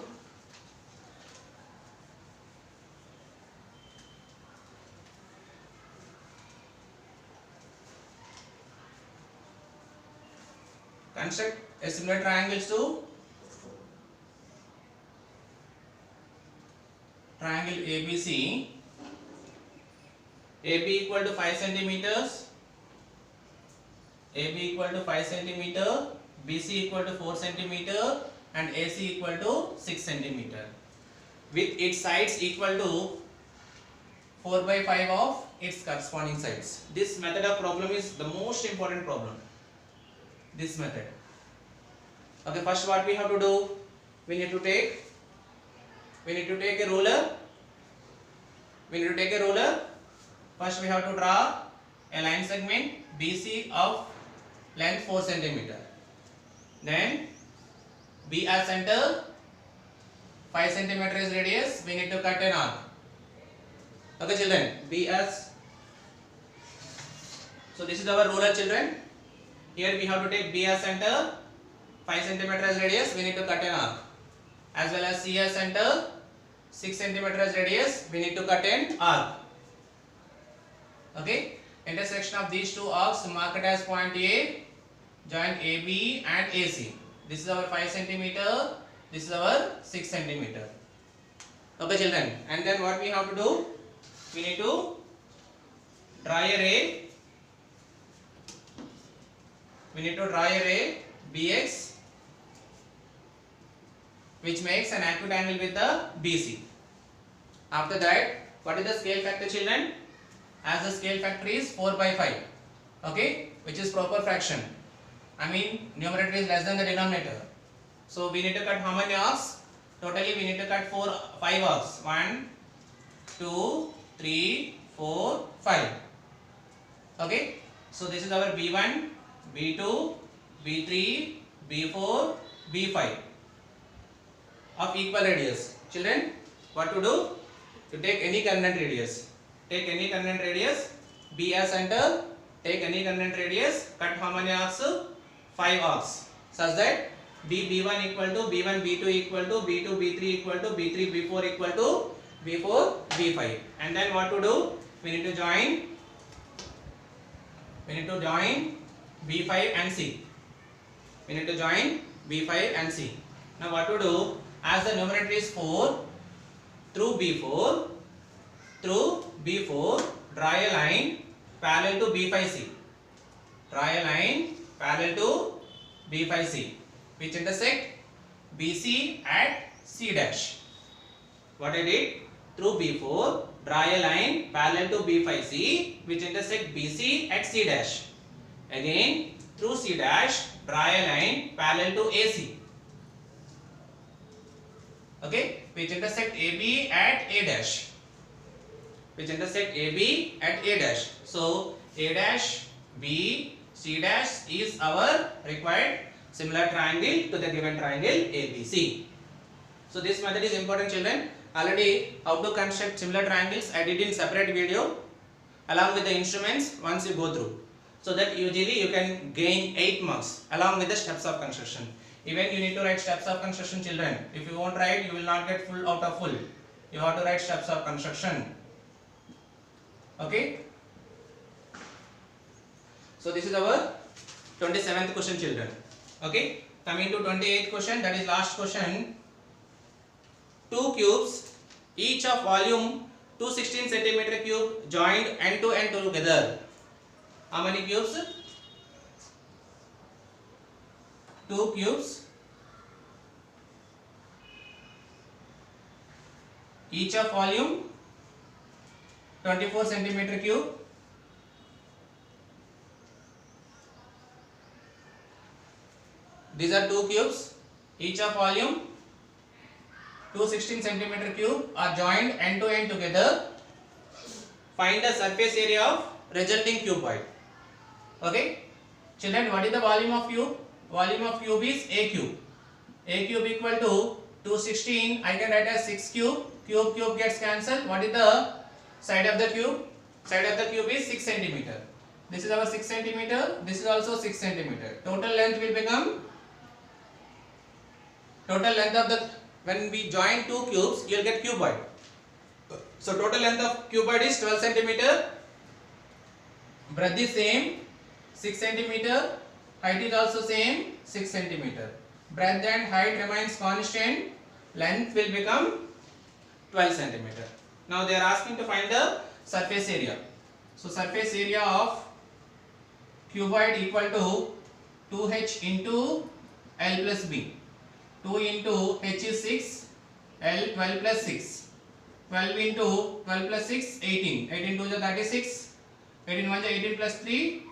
Construct a similar triangle to triangle ABC. AB equal to 5 centimeters. AB equal to 5 centimeter. BC equal to 4 centimeter. And AC equal to 6 centimeter. With its sides equal to 4 by 5 of its corresponding sides. This method of problem is the most important problem. This method. Okay, first what we have to do? We need to take a ruler. First we have to draw a line segment BC of length 4 centimeter. Then B as center, 5 centimeter is radius. We need to cut an arc. Okay, children. B as. So this is our ruler, children. Here we have to take B as center, 5 centimeter as radius. We need to cut an arc. As well as C as center, 6 centimeter as radius. We need to cut an arc. Okay. Intersection of these two arcs marked as point A. Join AB and AC. This is our 5 centimeter. This is our 6 centimeter. Okay, children. And then what we have to do? We need to draw a ray. We need to draw a ray BX, which makes an acute angle with the BC. After that, what is the scale factor, children? As the scale factor is 4 by 5. Okay, which is proper fraction. I mean, numerator is less than the denominator. So we need to cut how many arcs? Totally we need to cut 5 arcs. 1, 2, 3, 4, 5. Okay. So this is our B1, B2, B3, B4, B5 of equal radius. Children, what to do? To take any coordinate radius. Take any coordinate radius. B as center. Take any coordinate radius. Cut how many arcs? 5 arcs. Such that B1 equal to B1, B2 equal to B2, B3 equal to B3, B4 equal to B4, B5. And then what to do? We need to join B5 and C. We need to join B5 and C. Now what to do? As the numerator is 4, through B4, draw a line parallel to B5C. Draw a line parallel to B5C, which intersect BC at C dash. What I did? Through B4, draw a line parallel to B5C, which intersect BC at C dash. Again, through C dash, draw a line parallel to AC. Okay, which intersect AB at A dash. Which intersect AB at A dash. So A dash, B, C dash is our required similar triangle to the given triangle ABC. So this method is important, children. Already how to construct similar triangles I did in separate video along with the instruments once you go through. So that usually you can gain 8 marks along with the steps of construction. Even you need to write steps of construction, children. If you won't write, you will not get full out of full. You have to write steps of construction. Okay. So this is our 27th question, children. Okay. Coming to 28th question, that is last question. Two cubes, each of volume 216 centimeter cube, joined end to end together. How many cubes? Two cubes, each of volume 24 centimeter cube, these are two cubes, each of volume 216 centimeter cube are joined end to end together. Find the surface area of resulting cuboid. Okay, children, what is the volume of cube? Volume of cube is A cube. A cube equal to 216. I can write as 6 cube. Cube gets cancelled. What is the side of the cube? Side of the cube is 6 centimeter. This is our 6 centimeter. This is also 6 centimeter. Total length will become, total length of the, when we join two cubes, you will get cuboid. So total length of cuboid is 12 centimeter. Breadth is same, 6 centimeter. Height is also same, 6 centimeter. Breadth and height remains constant. Length will become 12 centimeter. Now they are asking to find the surface area. So surface area of cuboid equal to 2h into L plus B. 2 into h is 6, L 12 plus 6. 12 into 12 plus 6, 18. 18 2 is 36. 18 1 is 18 plus 3.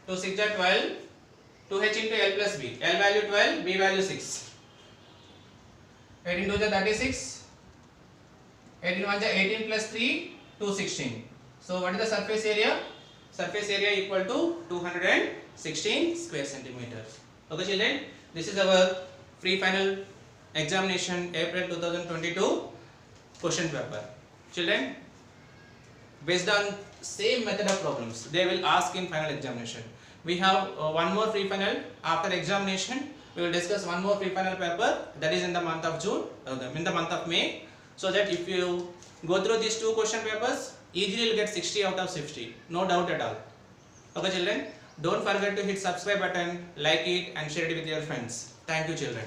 2 6 is 12. 2h into L plus B. L value 12, B value 6. 18 2 is 36. 18 1 is 18 plus 3, 216. So what is the surface area? Surface area equal to 216 square centimeters. Okay, children, this is our free final examination April 2022 question paper. Children, based on same method of problems they will ask in final examination. We have one more free final. After examination we will discuss one more free final paper, that is in the month of June, in the month of May, so that if you go through these two question papers, easily you will get 60 out of 60, no doubt at all. Okay, children, don't forget to hit subscribe button, like it and share it with your friends. Thank you, children.